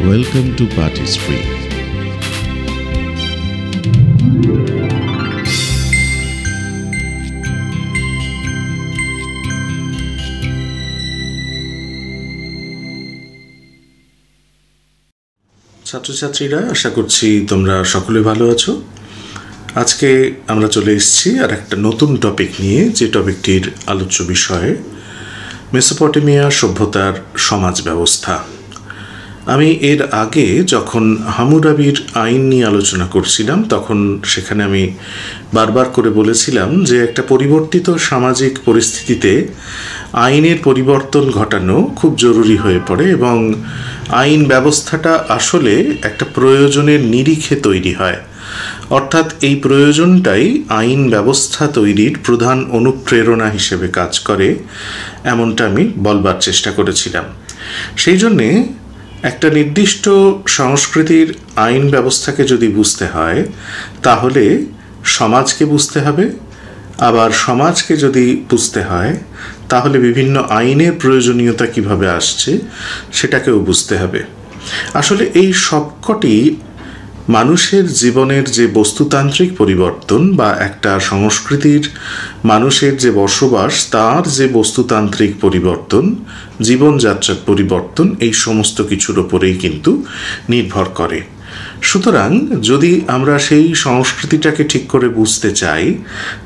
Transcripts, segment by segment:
Welcome to Party Street. ছাত্রছাত্রীরা, আশা করছি তোমরা সকলে ভালো আছো। আজকে আমরা চলে এসেছি আর একটা নতুন টপিক নিয়ে, যে টপিকটির আলোচ্য বিষয় মেসোপটেমিয়া সভ্যতার সমাজ ব্যবস্থা। আমি এর আগে যখন হামুরাবির আইন নিয়ে আলোচনা করছিলাম, তখন সেখানে আমি বারবার করে বলেছিলাম যে একটা পরিবর্তিত সামাজিক পরিস্থিতিতে আইনের পরিবর্তন ঘটানো খুব জরুরি হয়ে পড়ে এবং আইন ব্যবস্থাটা আসলে একটা প্রয়োজনের নিরিখে তৈরি হয়। অর্থাৎ এই প্রয়োজনটাই আইন ব্যবস্থা তৈরির প্রধান অনুপ্রেরণা হিসেবে কাজ করে, এমনটা আমি বলবার চেষ্টা করেছিলাম। সেই জন্যে একটা নির্দিষ্ট সংস্কৃতির আইন ব্যবস্থাকে যদি বুঝতে হয়, তাহলে সমাজকে বুঝতে হবে। আবার সমাজকে যদি বুঝতে হয়, তাহলে বিভিন্ন আইনের প্রয়োজনীয়তা কিভাবে আসছে সেটাকেও বুঝতে হবে। আসলে এই সবকটি মানুষের জীবনের যে বস্তুতান্ত্রিক পরিবর্তন বা একটা সংস্কৃতির মানুষের যে বসবাস, তার যে বস্তুতান্ত্রিক পরিবর্তন, জীবনযাত্রার পরিবর্তন, এই সমস্ত কিছুর ওপরেই কিন্তু নির্ভর করে। সুতরাং যদি আমরা সেই সংস্কৃতিটাকে ঠিক করে বুঝতে চাই,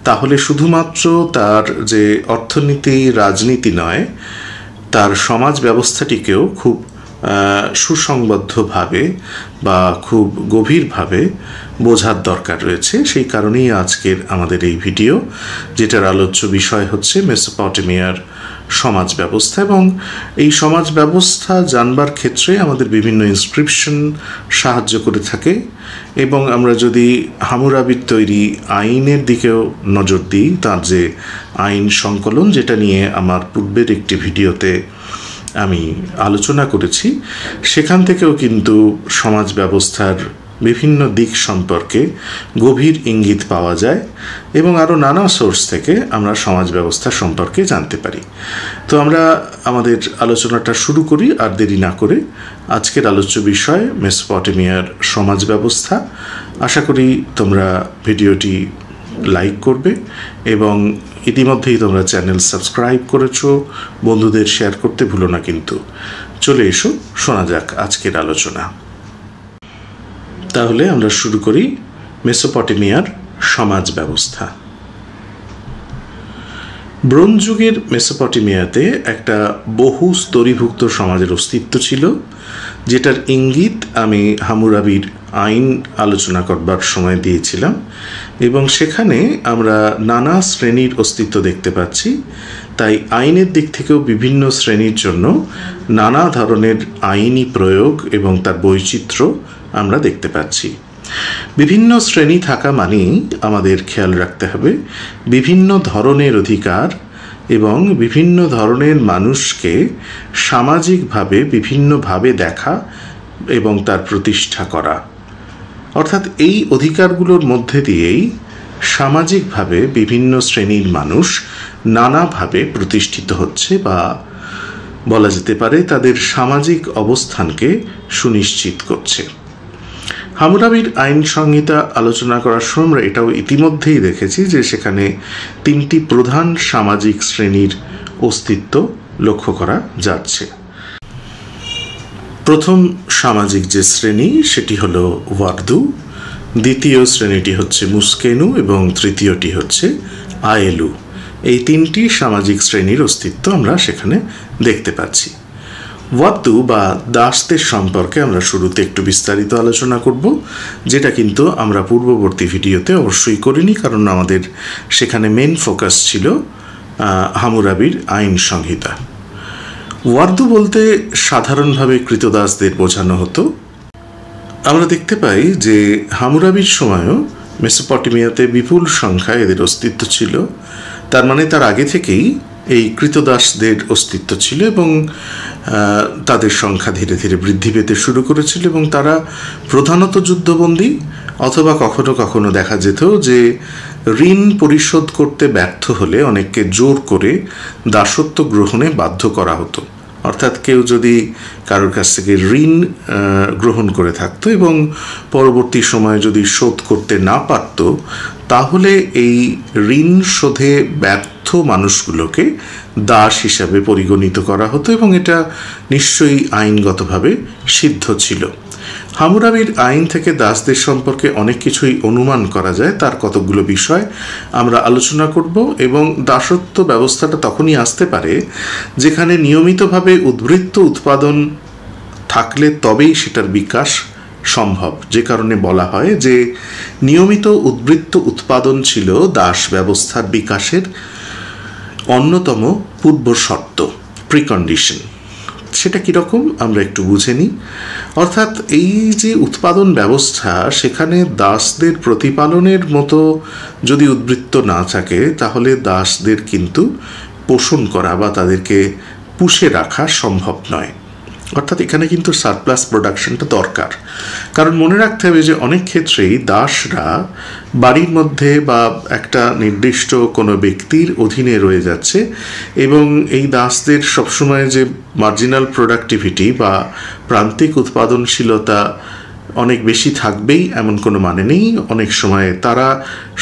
তাহলে শুধুমাত্র তার যে অর্থনীতি, রাজনীতি নয়, তার সমাজ ব্যবস্থাটিকেও খুব সুসংবদ্ধভাবে বা খুব গভীরভাবে বোঝার দরকার রয়েছে। সেই কারণেই আজকের আমাদের এই ভিডিও, যেটার আলোচ্য বিষয় হচ্ছে মেসোপটেমিয়ার সমাজ ব্যবস্থা। এবং এই সমাজ ব্যবস্থা জানবার ক্ষেত্রে আমাদের বিভিন্ন ইনস্ক্রিপশন সাহায্য করে থাকে। এবং আমরা যদি হামুরাবির তৈরি আইনের দিকেও নজর দিই, তার যে আইন সংকলন, যেটা নিয়ে আমার পূর্বের একটি ভিডিওতে আমি আলোচনা করেছি, সেখান থেকেও কিন্তু সমাজ ব্যবস্থার বিভিন্ন দিক সম্পর্কে গভীর ইঙ্গিত পাওয়া যায় এবং আরও নানা সোর্স থেকে আমরা সমাজ ব্যবস্থা সম্পর্কে জানতে পারি। তো আমরা আমাদের আলোচনাটা শুরু করি আর দেরি না করে। আজকের আলোচ্য বিষয় মেসোপটেমিয়ার সমাজ ব্যবস্থা। আশা করি তোমরা ভিডিওটি লাইক করবে এবং ইতিমধ্যেই তোমরা চ্যানেল সাবস্ক্রাইব করেছো, বন্ধুদের শেয়ার করতে ভুলো না কিন্তু। চলে এসো, শোনা যাক আজকের আলোচনা। তাহলে আমরা শুরু করি মেসোপটেমিয়ার সমাজ ব্যবস্থা। ব্রোঞ্জ যুগের মেসোপটেমিয়াতে একটা বহু স্তরীভুক্ত সমাজের অস্তিত্ব ছিল, যেটার ইঙ্গিত আমি হামুরাবির আইন আলোচনা করবার সময় দিয়েছিলাম। এবং সেখানে আমরা নানা শ্রেণীর অস্তিত্ব দেখতে পাচ্ছি। তাই আইনের দিক থেকেও বিভিন্ন শ্রেণীর জন্য নানা ধরনের আইনি প্রয়োগ এবং তার বৈচিত্র্য আমরা দেখতে পাচ্ছি। বিভিন্ন শ্রেণী থাকা মানেই আমাদের খেয়াল রাখতে হবে বিভিন্ন ধরনের অধিকার এবং বিভিন্ন ধরনের মানুষকে সামাজিকভাবে বিভিন্নভাবে দেখা এবং তার প্রতিষ্ঠা করা। অর্থাৎ এই অধিকারগুলোর মধ্যে দিয়েই সামাজিকভাবে বিভিন্ন শ্রেণীর মানুষ নানাভাবে প্রতিষ্ঠিত হচ্ছে, বা বলা যেতে পারে তাদের সামাজিক অবস্থানকে সুনিশ্চিত করছে। হামুরাবির আইন সংহিতা আলোচনা করার সময় আমরা এটাও ইতিমধ্যেই দেখেছি যে সেখানে তিনটি প্রধান সামাজিক শ্রেণীর অস্তিত্ব লক্ষ্য করা যাচ্ছে। প্রথম সামাজিক যে শ্রেণী, সেটি হলো ওয়ার্দু, দ্বিতীয় শ্রেণীটি হচ্ছে মুস্কেনু এবং তৃতীয়টি হচ্ছে আয়েলু। এই তিনটি সামাজিক শ্রেণীর অস্তিত্ব আমরা সেখানে দেখতে পাচ্ছি। ওয়ার্দু বা দাসদের সম্পর্কে আমরা শুরুতে একটু বিস্তারিত আলোচনা করব, যেটা কিন্তু আমরা পূর্ববর্তী ভিডিওতে অবশ্যই করিনি, কারণ আমাদের সেখানে মেন ফোকাস ছিল হামুরাবির আইন সংহিতা। ওয়ার্দু বলতে সাধারণভাবে কৃতদাসদের বোঝানো হতো। আমরা দেখতে পাই যে হামুরাবির সময়ও মেসোপটেমিয়াতে বিপুল সংখ্যায় এদের অস্তিত্ব ছিল। তার মানে তার আগে থেকেই এই কৃতদাসদের অস্তিত্ব ছিল এবং তাদের সংখ্যা ধীরে ধীরে বৃদ্ধি পেতে শুরু করেছিল এবং তারা প্রধানত যুদ্ধবন্দী, অথবা কখনো কখনো দেখা যেত যে ঋণ পরিশোধ করতে ব্যর্থ হলে অনেককে জোর করে দাসত্ব গ্রহণে বাধ্য করা হতো। অর্থাৎ কেউ যদি কারোর কাছ থেকে ঋণ গ্রহণ করে থাকতো এবং পরবর্তী সময়ে যদি শোধ করতে না পারত, তাহলে এই ঋণ শোধে ব্যর্থ মানুষগুলোকে দাস হিসাবে পরিগণিত করা হতো এবং এটা নিশ্চয়ই আইনগতভাবে সিদ্ধ ছিল। হামুরাবির আইন থেকে দাসদের সম্পর্কে অনেক কিছুই অনুমান করা যায়। তার কতকগুলো বিষয় আমরা আলোচনা করব এবং দাসত্ব ব্যবস্থাটা তখনই আসতে পারে যেখানে নিয়মিতভাবে উদ্বৃত্ত উৎপাদন থাকলে তবেই সেটার বিকাশ সম্ভব, যে কারণে বলা হয় যে নিয়মিত উদ্বৃত্ত উৎপাদন ছিল দাস ব্যবস্থার বিকাশের অন্যতম পূর্ব শর্ত, প্রিকন্ডিশন। সেটা কীরকম আমরা একটু বুঝে নিই। অর্থাৎ এই যে উৎপাদন ব্যবস্থা, সেখানে দাসদের প্রতিপালনের মতো যদি উদ্বৃত্ত না থাকে, তাহলে দাসদের কিন্তু পোষণ করা বা তাদেরকে পুষে রাখা সম্ভব নয়। অর্থাৎ এখানে কিন্তু সারপ্লাস প্রোডাকশনটা দরকার। কারণ মনে রাখতে হবে যে অনেক ক্ষেত্রেই দাসরা বাড়ির মধ্যে বা একটা নির্দিষ্ট কোনো ব্যক্তির অধীনে রয়ে যাচ্ছে এবং এই দাসদের সবসময় যে মার্জিনাল প্রোডাক্টিভিটি বা প্রান্তিক উৎপাদনশীলতা অনেক বেশি থাকবেই এমন কোনো মানে নেই। অনেক সময় তারা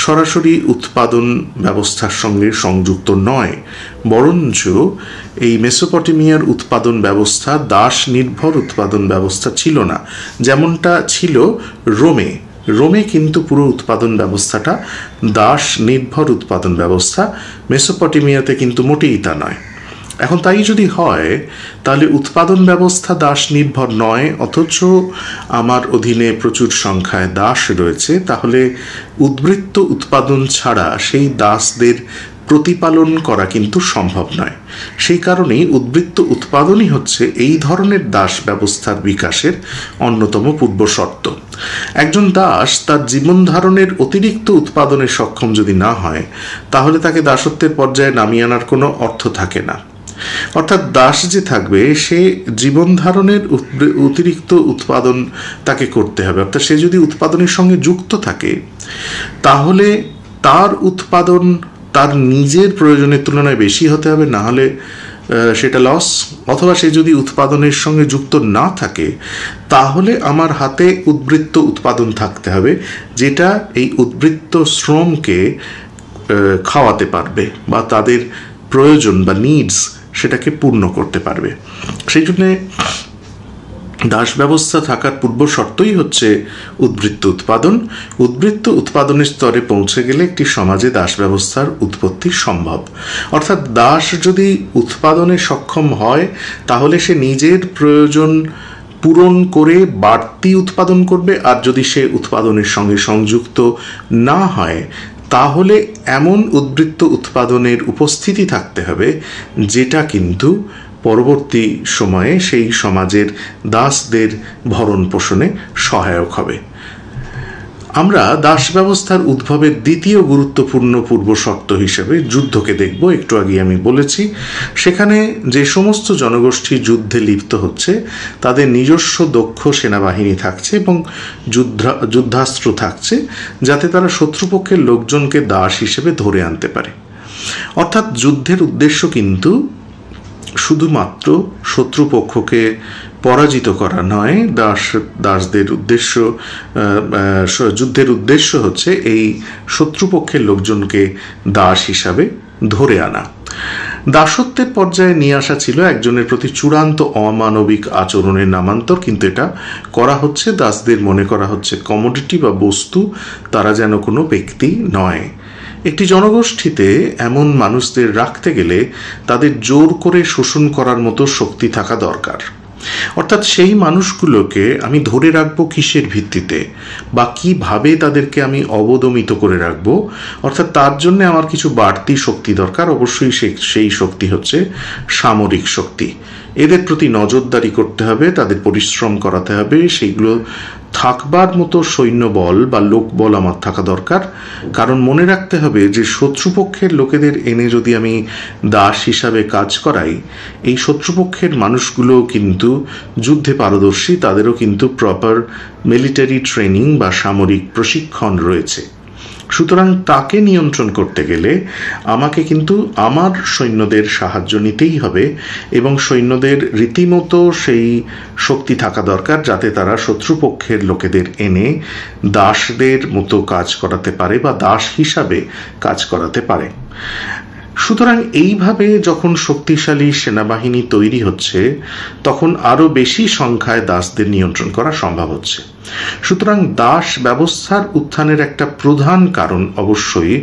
সরাসরি উৎপাদন ব্যবস্থার সঙ্গে সংযুক্ত নয়, বরঞ্চ এই মেসোপটেমিয়ার উৎপাদন ব্যবস্থা দাস নির্ভর উৎপাদন ব্যবস্থা ছিল না, যেমনটা ছিল রোমে। রোমে কিন্তু পুরো উৎপাদন ব্যবস্থাটা দাস নির্ভর উৎপাদন ব্যবস্থা, মেসোপটেমিয়াতে কিন্তু মোটেই তা নয়। এখন তাই যদি হয়, তাহলে উৎপাদন ব্যবস্থা দাস নির্ভর নয়, অথচ আমার অধীনে প্রচুর সংখ্যায় দাস রয়েছে, তাহলে উদ্বৃত্ত উৎপাদন ছাড়া সেই দাসদের প্রতিপালন করা কিন্তু সম্ভব নয়। সেই কারণেই উদ্বৃত্ত উৎপাদনই হচ্ছে এই ধরনের দাস ব্যবস্থার বিকাশের অন্যতম পূর্ব শর্ত। একজন দাস তার জীবন ধারণের অতিরিক্ত উৎপাদনে সক্ষম যদি না হয়, তাহলে তাকে দাসত্বের পর্যায়ে নামিয়ে আনার কোনো অর্থ থাকে না। অর্থাৎ দাস যে থাকবে, সে জীবন ধারণের অতিরিক্ত উৎপাদন তাকে করতে হবে। অর্থাৎ সে যদি উৎপাদনের সঙ্গে যুক্ত থাকে, তাহলে তার উৎপাদন তার নিজের প্রয়োজনের তুলনায় বেশি হতে হবে, না হলে সেটা লস। অথবা সে যদি উৎপাদনের সঙ্গে যুক্ত না থাকে, তাহলে আমার হাতে উদ্বৃত্ত উৎপাদন থাকতে হবে, যেটা এই উদ্বৃত্ত শ্রমকে খাওয়াতে পারবে বা তাদের প্রয়োজন বা নিডস সেটাকে পূর্ণ করতে পারবে। সেই জন্যে দাস ব্যবস্থা থাকার পূর্ব শর্তই হচ্ছে উদ্বৃত্ত উৎপাদন। উদ্বৃত্ত উৎপাদনের স্তরে পৌঁছে গেলে একটি সমাজে দাস ব্যবস্থার উৎপত্তি সম্ভব। অর্থাৎ দাস যদি উৎপাদনে সক্ষম হয়, তাহলে সে নিজের প্রয়োজন পূরণ করে বাড়তি উৎপাদন করবে, আর যদি সে উৎপাদনের সঙ্গে সংযুক্ত না হয়, তাহলে এমন উদ্বৃত্ত উৎপাদনের উপস্থিতি থাকতে হবে যেটা কিন্তু পরবর্তী সময়ে সেই সমাজের দাসদের ভরণ পোষণে সহায়ক হবে। আমরা দাস ব্যবস্থার উদ্ভবের দ্বিতীয় গুরুত্বপূর্ণ পূর্ব শর্ত হিসেবে যুদ্ধকে দেখব। একটু আগে আমি বলেছি, সেখানে যে সমস্ত জনগোষ্ঠী যুদ্ধে লিপ্ত হচ্ছে, তাদের নিজস্ব দক্ষ সেনাবাহিনী থাকছে এবং যুদ্ধাস্ত্র থাকছে, যাতে তারা শত্রুপক্ষের লোকজনকে দাস হিসেবে ধরে আনতে পারে। অর্থাৎ যুদ্ধের উদ্দেশ্য কিন্তু শুধুমাত্র শত্রুপক্ষকে পরাজিত করা নয়। দাসদের উদ্দেশ্য, যুদ্ধের উদ্দেশ্য হচ্ছে এই শত্রুপক্ষের লোকজনকে দাস হিসাবে ধরে আনা। দাসত্বের পর্যায়ে নিয়ে আসা ছিল একজনের প্রতি চূড়ান্ত অমানবিক আচরণের নামান্তর, কিন্তু এটা করা হচ্ছে, দাসদের মনে করা হচ্ছে কমোডিটি বা বস্তু, তারা যেন কোনো ব্যক্তি নয়। একটি জনগোষ্ঠীতে এমন মানুষদের রাখতে গেলে তাদের জোর করে শোষণ করার মতো শক্তি থাকা দরকার। অর্থাৎ সেই মানুষগুলোকে আমি ধরে রাখবো কিসের ভিত্তিতে বা কিভাবে তাদেরকে আমি অবদমিত করে রাখবো, অর্থাৎ তার জন্য আমার কিছু বাড়তি শক্তি দরকার। অবশ্যই সেই শক্তি হচ্ছে সামরিক শক্তি। এদের প্রতি নজরদারি করতে হবে, তাদের পরিশ্রম করাতে হবে, সেইগুলো থাকবার মতো সৈন্যবল বা লোকবল আমার থাকা দরকার। কারণ মনে রাখতে হবে যে শত্রুপক্ষের লোকেদের এনে যদি আমি দাস হিসাবে কাজ করাই, এই শত্রুপক্ষের মানুষগুলো কিন্তু যুদ্ধে পারদর্শী, তাদেরও কিন্তু প্রপার মিলিটারি ট্রেনিং বা সামরিক প্রশিক্ষণ রয়েছে। সুতরাং তাকে নিয়ন্ত্রণ করতে গেলে আমাকে কিন্তু আমার সৈন্যদের সাহায্য নিতেই হবে এবং সৈন্যদের রীতিমতো সেই শক্তি থাকা দরকার যাতে তারা শত্রুপক্ষের লোকেদের এনে দাসদের মতো কাজ করাতে পারে বা দাস হিসাবে কাজ করাতে পারে। সুতরাং এইভাবে যখন শক্তিশালী সেনাবাহিনী তৈরি হচ্ছে তখন আরো বেশি সংখ্যায় দাসদের নিয়ন্ত্রণ করা সম্ভব হচ্ছে। সুতরাং দাস ব্যবস্থার উত্থানের একটা প্রধান কারণ অবশ্যই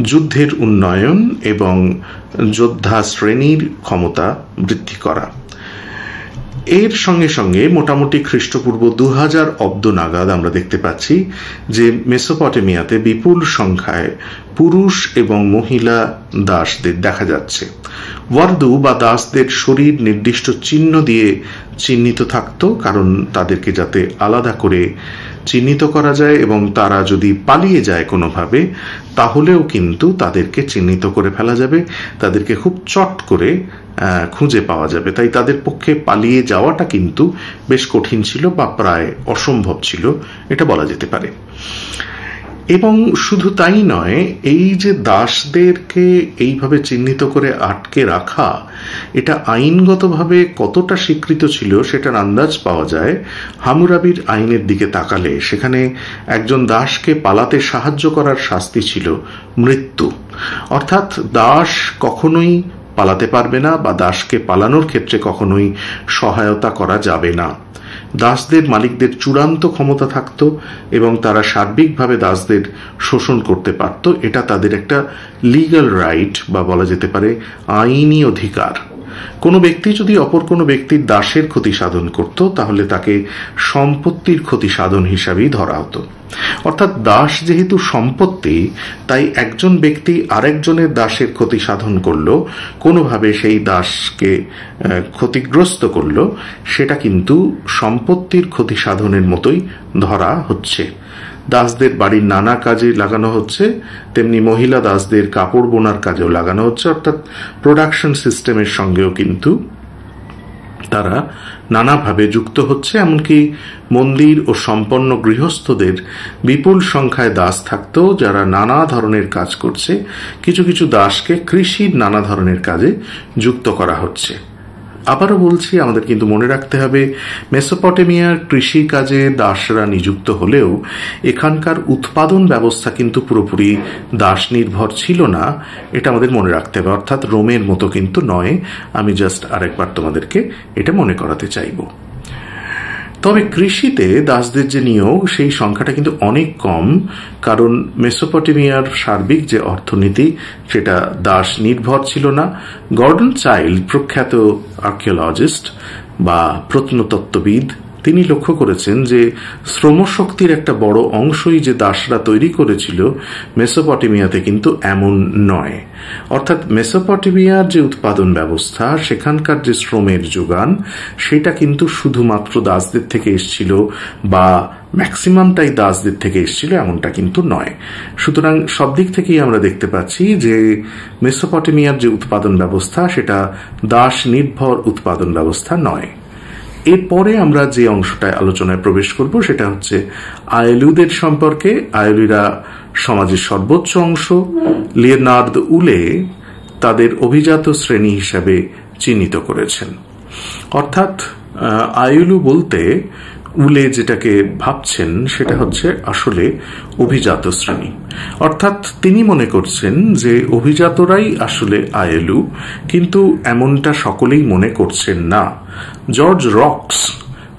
যুদ্ধের উন্নয়ন এবং যোদ্ধা শ্রেণীর ক্ষমতা বৃদ্ধি করা। এর সঙ্গে সঙ্গে মোটামুটি খ্রিস্টপূর্ব 2000 অব্দ নাগাদ আমরা দেখতে পাচ্ছি যে মেসোপটেমিয়াতে বিপুল সংখ্যায় পুরুষ এবং মহিলা দাসদের দেখা যাচ্ছে। ওয়ার্দু বা দাসদের শরীর নির্দিষ্ট চিহ্ন দিয়ে চিহ্নিত থাকত, কারণ তাদেরকে যাতে আলাদা করে চিহ্নিত করা যায় এবং তারা যদি পালিয়ে যায় কোনোভাবে তাহলেও কিন্তু তাদেরকে চিহ্নিত করে ফেলা যাবে, তাদেরকে খুব চট করে খুঁজে পাওয়া যাবে। তাই তাদের পক্ষে পালিয়ে যাওয়াটা কিন্তু বেশ কঠিন ছিল বা প্রায় অসম্ভব ছিল, এটা বলা যেতে পারে। এবং শুধু তাই নয়, এই যে দাসদেরকে এইভাবে চিহ্নিত করে আটকে রাখা, এটা আইনগতভাবে কতটা স্বীকৃত ছিল সেটার আন্দাজ পাওয়া যায় হামুরাবির আইনের দিকে তাকালে। সেখানে একজন দাসকে পালাতে সাহায্য করার শাস্তি ছিল মৃত্যু, অর্থাৎ দাস কখনোই পালাতে পারবে না বা দাসকে পালানোর ক্ষেত্রে কখনোই সহায়তা করা যাবে না। দাসদের মালিকদের চূড়ান্ত ক্ষমতা থাকত এবং তারা সার্বিকভাবে দাসদের শোষণ করতে পারত। এটা তাদের একটা লিগ্যাল রাইট বা বলা যেতে পারে আইনি অধিকার। কোনো ব্যক্তি যদি অপর কোনো ব্যক্তির দাসের ক্ষতি সাধন করত তাহলে তাকে সম্পত্তির ক্ষতি সাধন হিসাবেই ধরা হতো। অর্থাৎ দাস যেহেতু সম্পত্তি, তাই একজন ব্যক্তি আরেকজনের দাসের ক্ষতি সাধন করলো, কোনোভাবে সেই দাসকে ক্ষতিগ্রস্ত করলো, সেটা কিন্তু সম্পত্তির ক্ষতি সাধনের মতোই ধরা হচ্ছে। দাসদের বাড়ির নানা কাজে লাগানো হচ্ছে, তেমনি মহিলা দাসদের কাপড় বোনার কাজেও লাগানো হচ্ছে, অর্থাৎ প্রোডাকশন সিস্টেমের সঙ্গেও কিন্তু তারা নানাভাবে যুক্ত হচ্ছে। এমনকি মন্দির ও সম্পন্ন গৃহস্থদের বিপুল সংখ্যায় দাস থাকত যারা নানা ধরনের কাজ করছে। কিছু কিছু দাসকে কৃষির নানা ধরনের কাজে যুক্ত করা হচ্ছে। আবারও বলছি, আমাদের কিন্তু মনে রাখতে হবে মেসোপটেমিয়ার কৃষি কাজে দাসরা নিযুক্ত হলেও এখানকার উৎপাদন ব্যবস্থা কিন্তু পুরোপুরি দাস নির্ভর ছিল না, এটা আমাদের মনে রাখতে হবে। অর্থাৎ রোমের মতো কিন্তু নয়। আমি জাস্ট আরেকবার তোমাদেরকে এটা মনে করাতে চাইব। তবে কৃষিতে দাসদের যে নিয়োগ, সেই সংখ্যাটা কিন্তু অনেক কম, কারণ মেসোপটেমিয়ার সার্বিক যে অর্থনীতি সেটা দাস নির্ভর ছিল না। গর্ডন চাইল্ড, প্রখ্যাত আর্কিওলজিস্ট বা প্রত্নতত্ত্ববিদ, তিনি লক্ষ্য করেছেন যে শ্রমশক্তির একটা বড় অংশই যে দাসরা তৈরি করেছিল মেসোপটেমিয়াতে কিন্তু এমন নয়। অর্থাৎ মেসোপটেমিয়ার যে উৎপাদন ব্যবস্থা, সেখানকার যে শ্রমের যোগান, সেটা কিন্তু শুধুমাত্র দাসদের থেকে এসেছিল বা ম্যাক্সিমামটাই দাসদের থেকে এসেছিল এমনটা কিন্তু নয়। সুতরাং সব দিক থেকেই আমরা দেখতে পাচ্ছি যে মেসোপটেমিয়ার যে উৎপাদন ব্যবস্থা সেটা দাস নির্ভর উৎপাদন ব্যবস্থা নয়। এরপরে আমরা যে অংশটায় আলোচনায় প্রবেশ করব সেটা হচ্ছে আয়েলুদের সম্পর্কে। আয়েলুরা সমাজের সর্বোচ্চ অংশ। লিওনার্দ উলে তাদের অভিজাত শ্রেণী হিসাবে চিহ্নিত করেছেন। অর্থাৎ আয়েলু বলতে উলে যেটাকে ভাবছেন সেটা হচ্ছে আসলে অভিজাত শ্রেণী। অর্থাৎ তিনি মনে করছেন যে অভিজাতরাই আসলে আয়েলু, কিন্তু এমনটা সকলেই মনে করছেন না।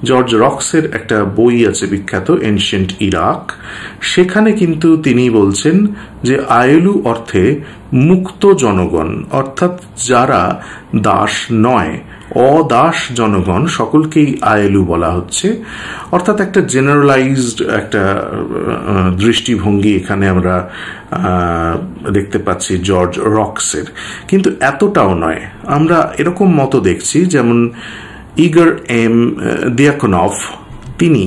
জর্জ রক্সের একটা বই আছে বিখ্যাত, এনশিয়েন্ট ইরাক। সেখানে কিন্তু তিনি বলছেন যে আয়েলু অর্থে মুক্ত জনগণ, অর্থাৎ যারা দাস নয়, অদাস জনগণ, সকলকেই আয়েলু বলা হচ্ছে। অর্থাৎ একটা জেনারেলাইজড একটা দৃষ্টিভঙ্গি এখানে আমরা দেখতে পাচ্ছি জর্জ রক্সের, কিন্তু এতটাও নয়। আমরা এরকম মত দেখছি, যেমন ইগর এম দিয়াকোনভ, তিনি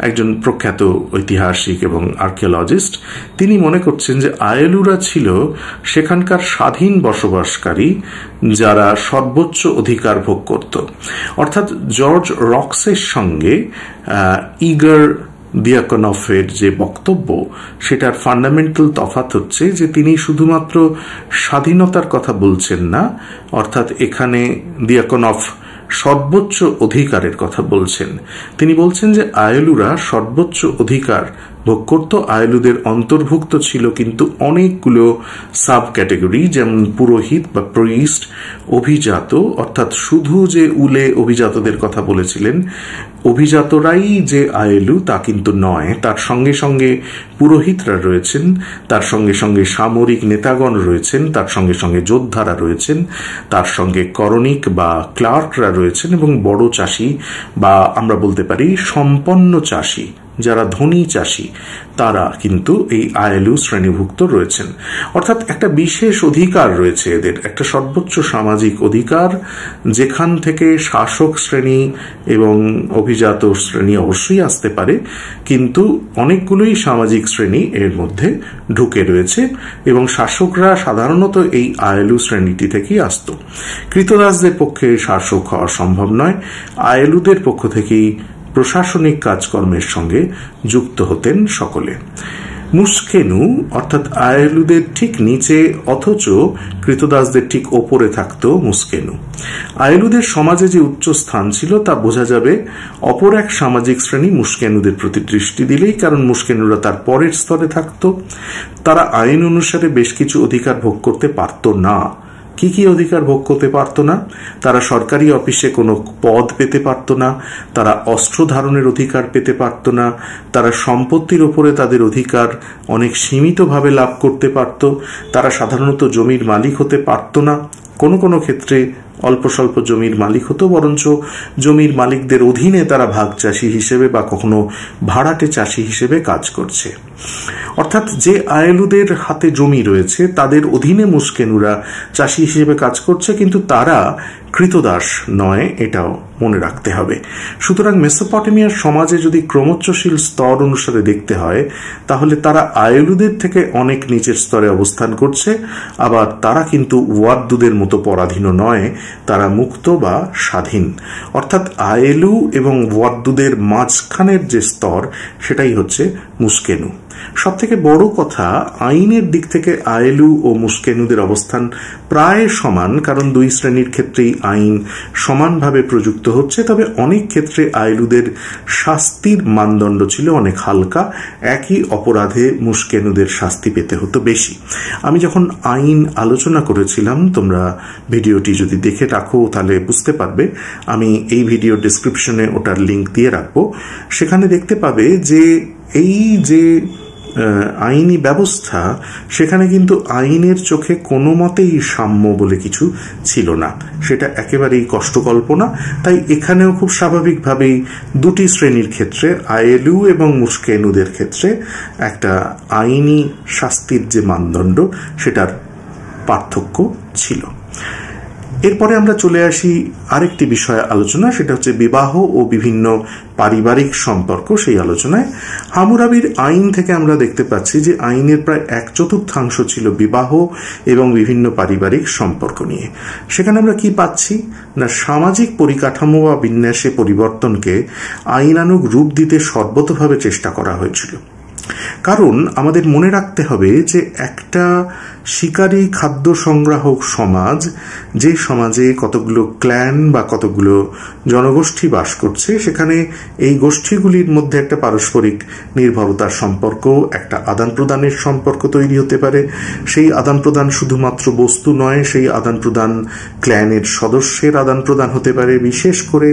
একজন প্রখ্যাত ঐতিহাসিক এবং আর্কিওলজিস্ট। তিনি মনে করছেন যে আয়েলুরা ছিল সেখানকার স্বাধীন বসবাসকারী যারা সর্বোচ্চ অধিকার ভোগ করত। অর্থাৎ জর্জ রক্সের সঙ্গে ইগর দিয়াকনফের যে বক্তব্য, সেটার ফান্ডামেন্টাল তফাৎ হচ্ছে যে তিনি শুধুমাত্র স্বাধীনতার কথা বলছেন না, অর্থাৎ এখানে দিয়াকনফ সর্বোচ্চ অধিকারের কথা বলছেন। তিনি বলছেন যে আয়েলুরা সর্বোচ্চ অধিকার ভোগ করত। আয়েলুদের অন্তর্ভুক্ত ছিল কিন্তু অনেকগুলো সাব ক্যাটেগরি, যেমন পুরোহিত বা প্রিস্ট, অভিজাত, অর্থাৎ শুধু যে উলে অভিজাতদের কথা বলেছিলেন, অভিজাতরাই যে আয়েলু তা কিন্তু নয়। তার সঙ্গে সঙ্গে পুরোহিতরা রয়েছেন, তার সঙ্গে সঙ্গে সামরিক নেতাগণ রয়েছেন, তার সঙ্গে সঙ্গে যোদ্ধারা রয়েছেন, তার সঙ্গে করণিক বা ক্লার্করা রয়েছেন, এবং বড় চাষি বা আমরা বলতে পারি সম্পন্ন চাষি, যারা ধনী চাষি, তারা কিন্তু এই আয়েলু শ্রেণীভুক্ত রয়েছেন। অর্থাৎ একটা বিশেষ অধিকার রয়েছে এদের, একটা সর্বোচ্চ সামাজিক অধিকার, যেখান থেকে শাসক শ্রেণী এবং অভিজাত শ্রেণী অবশ্যই আসতে পারে, কিন্তু অনেকগুলোই সামাজিক শ্রেণী এর মধ্যে ঢুকে রয়েছে, এবং শাসকরা সাধারণত এই আয়েলু শ্রেণীটি থেকেই আসত। কৃতদাসদের পক্ষে শাসক হওয়া সম্ভব নয়, আয়েলুদের পক্ষ থেকেই প্রশাসনিক কাজকর্মের সঙ্গে যুক্ত হতেন সকলে। মুস্কেনু অর্থাৎ আয়েলুদের ঠিক নিচে অথচ কৃতদাসদের ঠিক ওপরে থাকত মুস্কেনু। আয়েলুদের সমাজে যে উচ্চ স্থান ছিল তা বোঝা যাবে অপর এক সামাজিক শ্রেণী মুস্কেনুদের প্রতি দৃষ্টি দিলেই, কারণ মুস্কেনুরা তার পরের স্তরে থাকত। তারা আইন অনুসারে বেশ কিছু অধিকার ভোগ করতে পারত না। কি কি অধিকার ভোগ করতে পারত না? তারা সরকারি অফিসে কোনো পদ পেতে পারত না, তারা অস্ত্র ধারণের অধিকার পেতে পারত না, তারা সম্পত্তির উপরে তাদের অধিকার অনেক সীমিতভাবে লাভ করতে পারত, তারা সাধারণত জমির মালিক হতে পারত না, কোনো কোনো ক্ষেত্রে অল্প স্বল্প জমির মালিক হতো, বরঞ্চ জমির মালিকদের অধীনে তারা ভাগ চাষি হিসেবে বা কখনো ভাড়াটে চাষি হিসেবে কাজ করছে। অর্থাৎ যে আয়েলুদের হাতে জমি রয়েছে তাদের অধীনে মুস্কেনুরা চাষি হিসেবে কাজ করছে, কিন্তু তারা কৃতদাস নয়, এটাও মনে রাখতে হবে। সুতরাং মেসোপটেমিয়ার সমাজে যদি ক্রমোচ্চশীল স্তর অনুসারে দেখতে হয়, তাহলে তারা আয়েলুদের থেকে অনেক নিচের স্তরে অবস্থান করছে, আবার তারা কিন্তু ওয়াদ্দুদের মতো পরাধীন নয়, তারা মুক্ত বা স্বাধীন। অর্থাৎ আয়েলু এবং ওয়াদ্দুদের মাঝখানের যে স্তর, সেটাই হচ্ছে মুস্কেনু। সব থেকে বড় কথা, আইনের দিক থেকে আয়েলু ও মুস্কেনুদের অবস্থান প্রায় সমান, কারণ দুই শ্রেণীর ক্ষেত্রেই আইন সমানভাবে প্রযুক্ত হচ্ছে। তবে অনেক ক্ষেত্রে আয়েলুদের শাস্তির মানদণ্ড ছিল অনেক হালকা, একই অপরাধে মুস্কেনুদের শাস্তি পেতে হতো বেশি। আমি যখন আইন আলোচনা করেছিলাম, তোমরা ভিডিওটি যদি দেখে রাখো তাহলে বুঝতে পারবে, আমি এই ভিডিও ডেসক্রিপশনে ওটার লিঙ্ক দিয়ে রাখবো। সেখানে দেখতে পাবে যে এই যে আইনি ব্যবস্থা, সেখানে কিন্তু আইনের চোখে কোনো মতেই সাম্য বলে কিছু ছিল না, সেটা একেবারেই কষ্টকল্পনা। তাই এখানেও খুব স্বাভাবিকভাবেই দুটি শ্রেণীর ক্ষেত্রে, আয়েলু এবং মুস্কেনুদের ক্ষেত্রে, একটা আইনি শাস্তির যে মানদণ্ড সেটার পার্থক্য ছিল। এরপরে আমরা চলে আসি আরেকটি বিষয়ে আলোচনা, সেটা হচ্ছে বিবাহ ও বিভিন্ন পারিবারিক সম্পর্ক। সেই আলোচনায় হামুরাবির আইন থেকে আমরা দেখতে পাচ্ছি যে আইনের প্রায় 1/4 ছিল বিবাহ এবং বিভিন্ন পারিবারিক সম্পর্ক নিয়ে। সেখানে আমরা কি পাচ্ছি না, সামাজিক পরিকাঠামো বা বিন্যাসে পরিবর্তনকে আইনানুগ রূপ দিতে সর্বতোভাবে চেষ্টা করা হয়েছিল। কারণ আমাদের মনে রাখতে হবে যে একটা শিকারী খাদ্য সংগ্রাহক সমাজ, যে সমাজে কতগুলো ক্ল্যান বা কতগুলো জনগোষ্ঠী বাস করছে, সেখানে এই গোষ্ঠীগুলির মধ্যে একটা পারস্পরিক নির্ভরতার সম্পর্ক, একটা আদান প্রদানের সম্পর্ক তৈরি হতে পারে। সেই আদান প্রদান শুধুমাত্র বস্তু নয়, সেই আদান প্রদান ক্ল্যানের সদস্যের আদান প্রদান হতে পারে, বিশেষ করে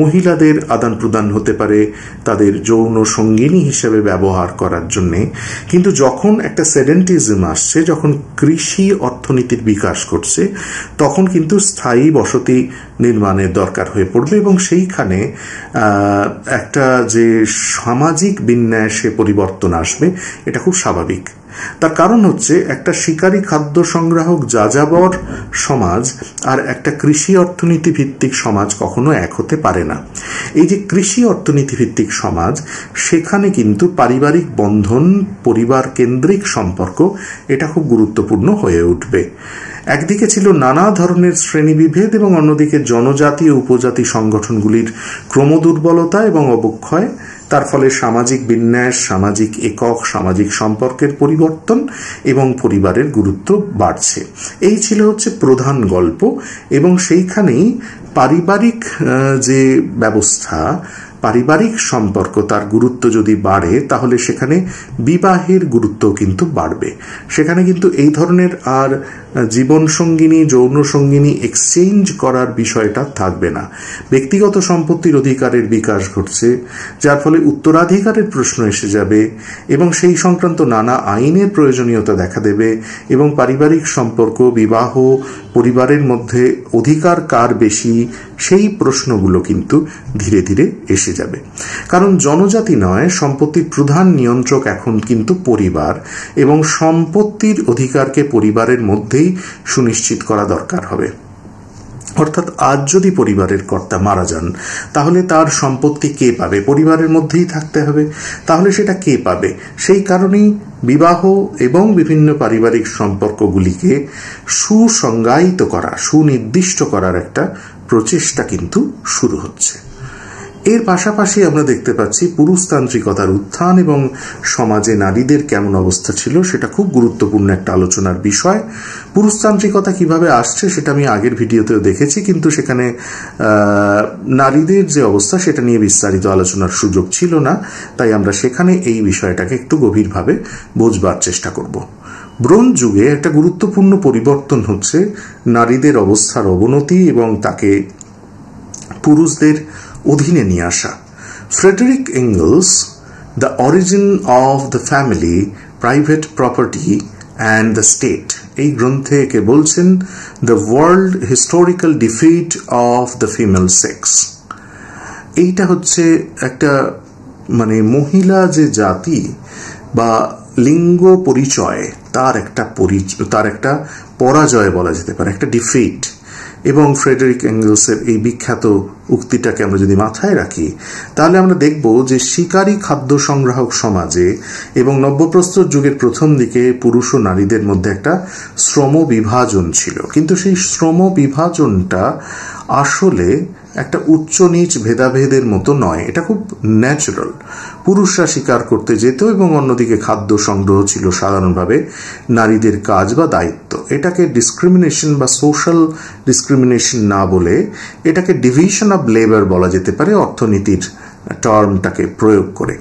মহিলাদের আদান প্রদান হতে পারে তাদের যৌন সঙ্গিনী হিসেবে ব্যবহার করার জন্যে। কিন্তু যখন একটা সেডেন্টিজম আসছে, যখন কৃষি অর্থনীতির বিকাশ করছে, তখন কিন্তু স্থায়ী বসতি নির্মাণের দরকার হয়ে পড়বে, এবং সেইখানে একটা যে সামাজিক বিন্যাসে পরিবর্তন আসবে, এটা খুব স্বাভাবিক। তার কারণ হচ্ছে একটা শিকারী খাদ্য সংগ্রাহক যাযাবর সমাজ আর একটা কৃষি অর্থনীতি ভিত্তিক সমাজ কখনো এক হতে পারে না। এই যে কৃষি অর্থনীতি ভিত্তিক সমাজ, সেখানে কিন্তু পারিবারিক বন্ধন, পরিবার কেন্দ্রিক সম্পর্ক, এটা খুব গুরুত্বপূর্ণ হয়ে উঠবে। একদিকে ছিল নানা ধরনের শ্রেণীবিভেদ এবং অন্যদিকে জনজাতি ও উপজাতি সংগঠনগুলির ক্রমদুর্বলতা এবং অবক্ষয়। তার ফলে সামাজিক বিন্যাস, সামাজিক একক, সামাজিক সম্পর্কের পরিবর্তন এবং পরিবারের গুরুত্ব বাড়ছে। এই ছিল হচ্ছে প্রধান গল্প, এবং সেইখানেই পারিবারিক যে ব্যবস্থা, পারিবারিক সম্পর্ক, তার গুরুত্ব যদি বাড়ে তাহলে সেখানে বিবাহের গুরুত্ব কিন্তু বাড়বে। সেখানে কিন্তু এই ধরনের আর জীবন সঙ্গিনী, যৌন সঙ্গিনী এক্সচেঞ্জ করার বিষয়টা থাকবে না। ব্যক্তিগত সম্পত্তির অধিকারের বিকাশ ঘটছে, যার ফলে উত্তরাধিকারের প্রশ্ন এসে যাবে এবং সেই সংক্রান্ত নানা আইনের প্রয়োজনীয়তা দেখা দেবে, এবং পারিবারিক সম্পর্ক, বিবাহ, পরিবারের মধ্যে অধিকার কার বেশি, সেই প্রশ্নগুলো কিন্তু ধীরে ধীরে এসে যাবে। কারণ জনজাতি নয়, সম্পত্তির প্রধান নিয়ন্ত্রক এখন কিন্তু পরিবার, এবং সম্পত্তির অধিকারকে পরিবারের মধ্যেই সুনিশ্চিত করা দরকার হবে। অর্থাৎ আজ যদি পরিবারের কর্তা মারা যান, তাহলে তার সম্পত্তি কে পাবে? পরিবারের মধ্যেই থাকতে হবে। তাহলে সেটা কে পাবে? সেই কারণেই বিবাহ এবং বিভিন্ন পারিবারিক সম্পর্কগুলিকে সুসংজ্ঞায়িত করা, সুনির্দিষ্ট করার একটা প্রচেষ্টা কিন্তু শুরু হচ্ছে। এর পাশাপাশি আমরা দেখতে পাচ্ছি পুরুষতান্ত্রিকতার উত্থান এবং সমাজে নারীদের কেমন অবস্থা ছিল সেটা খুব গুরুত্বপূর্ণ একটা আলোচনার বিষয়। পুরুষতান্ত্রিকতা কিভাবে আসছে সেটা আমি আগের ভিডিওতেও দেখেছি, কিন্তু সেখানে নারীদের যে অবস্থা সেটা নিয়ে বিস্তারিত আলোচনার সুযোগ ছিল না, তাই আমরা সেখানে এই বিষয়টাকে একটু গভীরভাবে বোঝবার চেষ্টা করব। ব্রোঞ্জ যুগে একটা গুরুত্বপূর্ণ পরিবর্তন হচ্ছে নারীদের অবস্থার অবনতি এবং তাকে পুরুষদের অধীনে নিয়ে আসা। Frederick Engels the origin of the family, private property and the state, এই গ্রন্থে একে বলছেন the world historical defeat of the female sex. এইটা হচ্ছে একটা মহিলা যে জাতি বা লিঙ্গ পরিচয়, তার একটা পরাজয় বলা যেতে পারে, একটা ডিফিট। এবং ফ্রেডেরিক এঙ্গেলসের এই বিখ্যাত উক্তিটাকে আমরা যদি মাথায় রাখি, তাহলে আমরা দেখব যে শিকারী খাদ্য সংগ্রাহক সমাজে এবং নব্যপ্রস্তর যুগের প্রথম দিকে পুরুষ ও নারীদের মধ্যে একটা শ্রম বিভাজন ছিল, কিন্তু সেই শ্রম বিভাজনটা আসলে একটা উচ্চ নিচ ভেদাভেদের মতো নয়, এটা খুব ন্যাচারাল। পুরুষরা শিকার করতে যেত এবং অন্যদিকে খাদ্য সংগ্রহ ছিল সাধারণভাবে নারীদের কাজ বা দায়িত্ব। এটাকে ডিসক্রিমিনেশন বা সোশ্যাল ডিসক্রিমিনেশন না বলে এটাকে ডিভিশন অব লেবার বলা যেতে পারে, অর্থনীতির টার্মটাকে প্রয়োগ করে।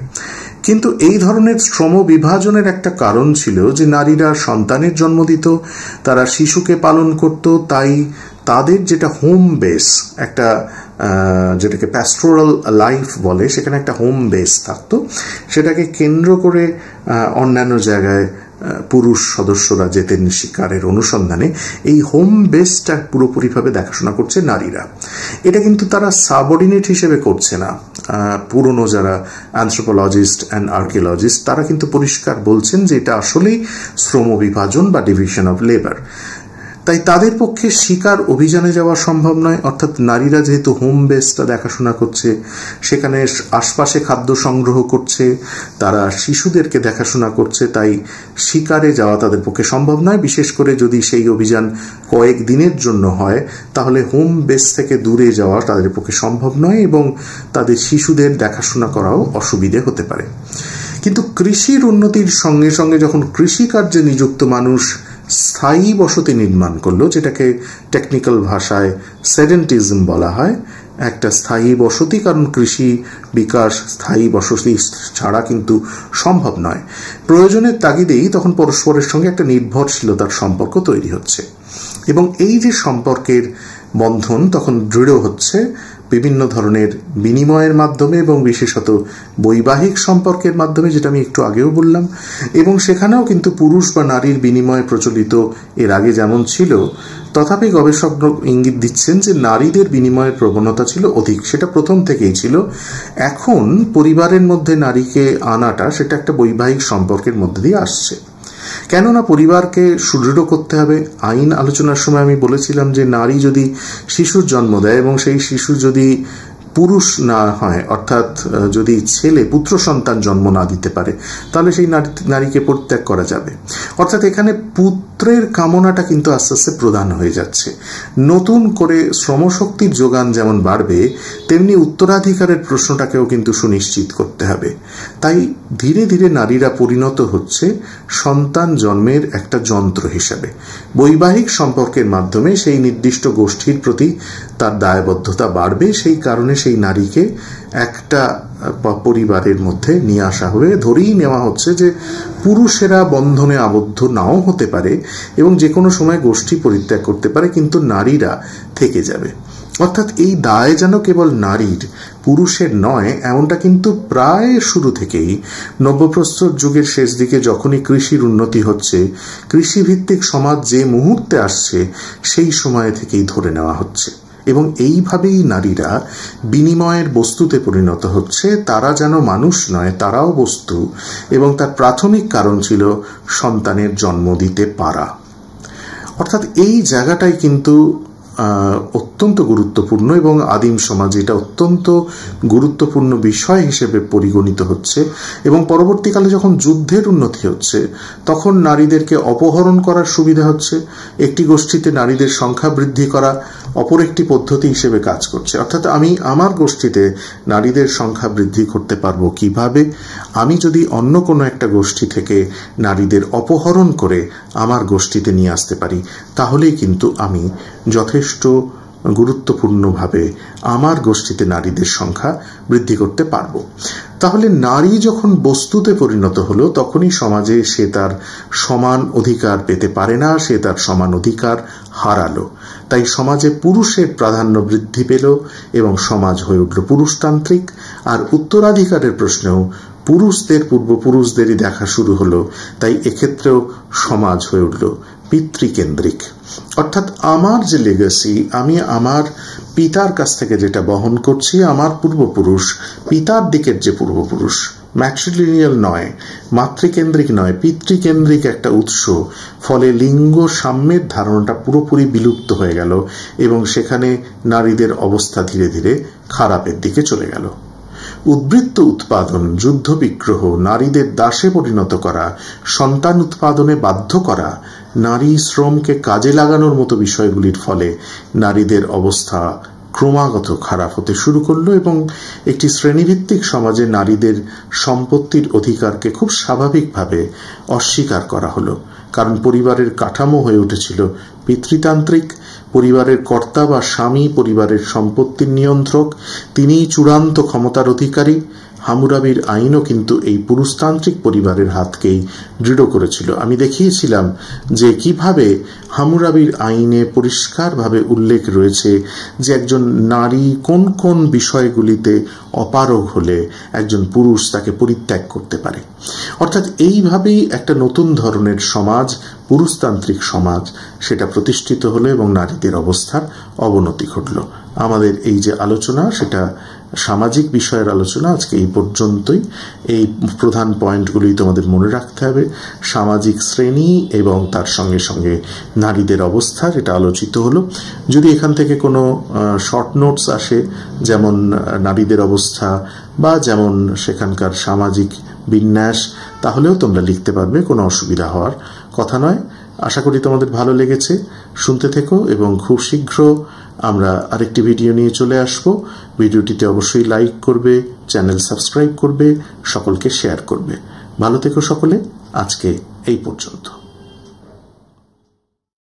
কিন্তু এই ধরনের শ্রম বিভাজনের একটা কারণ ছিল যে নারীরা সন্তানের জন্ম দিত, তারা শিশুকে পালন করত, তাই তাদের যেটা হোম বেস, একটা যেটাকে প্যাস্টোরাল লাইফ বলে, সেখানে একটা হোম বেস থাকতো, সেটাকে কেন্দ্র করে অন্যান্য জায়গায় পুরুষ সদস্যরা যেতেন শিকারের অনুসন্ধানে। এই হোম বেসটা পুরোপুরিভাবে দেখাশোনা করছে নারীরা। এটা কিন্তু তারা সাবঅর্ডিনেট হিসেবে করছে না। পুরনো যারা অ্যানথ্রোপোলজিস্ট অ্যান্ড আর্কিওলজিস্ট তারা কিন্তু পরিষ্কার বলছেন যে এটা আসলেই শ্রম বিভাজন বা ডিভিশন অফ লেবার। তাই তাদের পক্ষে শিকার অভিযানে যাওয়া সম্ভব নয়। অর্থাৎ নারীরা যেহেতু হোম বেসটা দেখাশোনা করছে, সেখানে আশপাশে খাদ্য সংগ্রহ করছে, তারা শিশুদেরকে দেখাশোনা করছে, তাই শিকারে যাওয়া তাদের পক্ষে সম্ভব নয়। বিশেষ করে যদি সেই অভিযান কয়েক দিনের জন্য হয়, তাহলে হোম বেস থেকে দূরে যাওয়া তাদের পক্ষে সম্ভব নয় এবং তাদের শিশুদের দেখাশোনা করাও অসুবিধে হতে পারে। কিন্তু কৃষির উন্নতির সঙ্গে সঙ্গে যখন কৃষিকার্যে নিযুক্ত মানুষ স্থায়ী বসতি নির্মাণ করলো, যেটাকে টেকনিক্যাল ভাষায় সেডেন্টিজম বলা হয়, একটা স্থায়ী বসতি, কারণ কৃষি বিকাশ স্থায়ী বসতি ছাড়া কিন্তু সম্ভব নয়। প্রয়োজনের তাগিদেই তখন পরস্পরের সঙ্গে একটা নির্ভরশীলতার সম্পর্ক তৈরি হচ্ছে এবং এই যে সম্পর্কের বন্ধন তখন দৃঢ় হচ্ছে বিভিন্ন ধরনের বিনিময়ের মাধ্যমে এবং বিশেষত বৈবাহিক সম্পর্কের মাধ্যমে, যেটা আমি একটু আগেও বললাম। এবং সেখানেও কিন্তু পুরুষ বা নারীর বিনিময় প্রচলিত এর আগে যেমন ছিল, তথাপি গবেষক ইঙ্গিত দিচ্ছেন যে নারীদের বিনিময়ের প্রবণতা ছিল অধিক, সেটা প্রথম থেকেই ছিল। এখন পরিবারের মধ্যে নারীকে আনাটা সেটা একটা বৈবাহিক সম্পর্কের মধ্যে দিয়ে আসছে। কেননা পরিবারকে সুদৃঢ় করতে হবে। আইন আলোচনার সময় আমি বলেছিলাম যে নারী যদি শিশুর জন্ম দেয় এবং সেই শিশু যদি পুরুষ না হয়, অর্থাৎ যদি ছেলে পুত্র সন্তান জন্ম না দিতে পারে, তাহলে সেই নারীকে পরিত্যাগ করা যাবে। অর্থাৎ এখানে পুত্রের কামনাটা কিন্তু আস্তে আস্তে প্রধান হয়ে যাচ্ছে। নতুন করে শ্রমশক্তির যোগান যেমন বাড়বে, তেমনি উত্তরাধিকারের প্রশ্নটাকেও কিন্তু সুনিশ্চিত করতে হবে। তাই ধীরে ধীরে নারীরা পরিণত হচ্ছে সন্তান জন্মের একটা যন্ত্র হিসাবে। বৈবাহিক সম্পর্কের মাধ্যমে সেই নির্দিষ্ট গোষ্ঠীর প্রতি তার দায়বদ্ধতা বাড়বে। সেই কারণে সেই নারীকে একটা পরিবারের মধ্যে নিয়ে আসা হবে। ধরেই নেওয়া হচ্ছে যে পুরুষেরা বন্ধনে আবদ্ধ নাও হতে পারে এবং যে কোনো সময় গোষ্ঠী পরিত্যাগ করতে পারে, কিন্তু নারীরা থেকে যাবে। অর্থাৎ এই দায় যেন কেবল নারীর, পুরুষের নয়, এমনটা কিন্তু প্রায় শুরু থেকেই নব্যপ্রস্তর যুগের শেষ দিকে যখনই কৃষির উন্নতি হচ্ছে, কৃষিভিত্তিক সমাজ যে মুহূর্তে আসছে, সেই সময় থেকেই ধরে নেওয়া হচ্ছে। এবং এইভাবেই নারীরা বিনিময়ের বস্তুতে পরিণত হচ্ছে। তারা যেন মানুষ নয়, তারাও বস্তু, এবং তার প্রাথমিক কারণ ছিল সন্তানের জন্ম দিতে পারা। অর্থাৎ এই জায়গাটাই কিন্তু অত্যন্ত গুরুত্বপূর্ণ এবং আদিম সমাজে এটা অত্যন্ত গুরুত্বপূর্ণ বিষয় হিসেবে পরিগণিত হচ্ছে। এবং পরবর্তীকালে যখন যুদ্ধের উন্নতি হচ্ছে, তখন নারীদেরকে অপহরণ করার সুবিধা হচ্ছে। একটি গোষ্ঠীতে নারীদের সংখ্যা বৃদ্ধি করা অপর একটি পদ্ধতি হিসেবে কাজ করছে। অর্থাৎ আমি আমার গোষ্ঠীতে নারীদের সংখ্যা বৃদ্ধি করতে পারবো কিভাবে? আমি যদি অন্য কোনো একটা গোষ্ঠী থেকে নারীদের অপহরণ করে আমার গোষ্ঠীতে নিয়ে আসতে পারি, তাহলেই কিন্তু আমি যথেষ্ট গুরুত্বপূর্ণভাবে আমার গোষ্ঠীতে নারীদের সংখ্যা বৃদ্ধি করতে পারব। তাহলে নারী যখন বস্তুতে পরিণত হলো, তখনই সমাজে সে তার সমান অধিকার পেতে পারে না, সে তার সমান অধিকার হারালো। তাই সমাজে পুরুষের প্রাধান্য বৃদ্ধি পেল এবং সমাজ হয়ে উঠল পুরুষতান্ত্রিক। আর উত্তরাধিকারের প্রশ্নেও পুরুষদের পূর্বপুরুষদেরই দেখা শুরু হলো। তাই এক্ষেত্রেও সমাজ হয়ে উঠল পিতৃকেন্দ্রিক। অর্থাৎ আমার যে লেগাসি, আমি আমার পিতার কাছ থেকে যেটা বহন করছি, আমার পূর্বপুরুষ, পিতার দিকের যে পূর্বপুরুষ, ম্যাট্রিলিনিয়াল নয়, মাতৃকেন্দ্রিক নয়, পিতৃকেন্দ্রিক একটা উৎস। ফলে লিঙ্গ সাম্যের ধারণাটা পুরোপুরি বিলুপ্ত হয়ে গেল এবং সেখানে নারীদের অবস্থা ধীরে ধীরে খারাপের দিকে চলে গেল। উদ্বৃত্ত উৎপাদন, যুদ্ধ বিগ্রহ, নারীদের দাসে পরিণত করা, সন্তান উৎপাদনে বাধ্য করা, নারী শ্রমকে কাজে লাগানোর মতো বিষয়গুলির ফলে নারীদের অবস্থা ক্রমাগত খারাপ হতে শুরু করলো এবং একটি শ্রেণীভিত্তিক সমাজে নারীদের সম্পত্তির অধিকারকে খুব স্বাভাবিকভাবে অস্বীকার করা হলো। কারণ পরিবারের কাঠামো হয়ে উঠেছিল পিতৃতান্ত্রিক। পরিবারের কর্তা বা স্বামী পরিবারের সম্পত্তির নিয়ন্ত্রক, তিনিই চূড়ান্ত ক্ষমতার অধিকারী। হামুরাবির আইনও কিন্তু এই পুরুষতান্ত্রিক পরিবারের হাতকেই দৃঢ় করেছিল। আমি দেখিয়েছিলাম যে কিভাবে হামুরাবির আইনে পরিষ্কারভাবে উল্লেখ রয়েছে যে একজন নারী কোন কোন বিষয়গুলিতে অপারগ হলে একজন পুরুষ তাকে পরিত্যাগ করতে পারে। অর্থাৎ এইভাবেই একটা নতুন ধরনের সমাজ, পুরুষতান্ত্রিক সমাজ, সেটা প্রতিষ্ঠিত হলো এবং নারীদের অবস্থার অবনতি ঘটল। আমাদের এই যে আলোচনা, সেটা সামাজিক বিষয়ের আলোচনা আজকে এই পর্যন্তই। এই প্রধান পয়েন্টগুলি তোমাদের মনে রাখতে হবে। সামাজিক শ্রেণী এবং তার সঙ্গে সঙ্গে নারীদের অবস্থা, যেটা আলোচিত হলো। যদি এখান থেকে কোনো শর্ট নোটস আসে, যেমন নারীদের অবস্থা বা যেমন সেখানকার সামাজিক বিন্যাস, তাহলেও তোমরা লিখতে পারবে, কোনো অসুবিধা হওয়ার কথা নয়। আশা করি তোমাদের ভালো লেগেছে। শুনতে থেকো এবং খুব শীঘ্র আমরা আরেকটি ভিডিও নিয়ে চলে আসব। ভিডিওটিতে অবশ্যই লাইক করবে, চ্যানেল সাবস্ক্রাইব করবে, সকলকে শেয়ার করবে। ভালো থেকো সকলে। আজকে এই পর্যন্ত।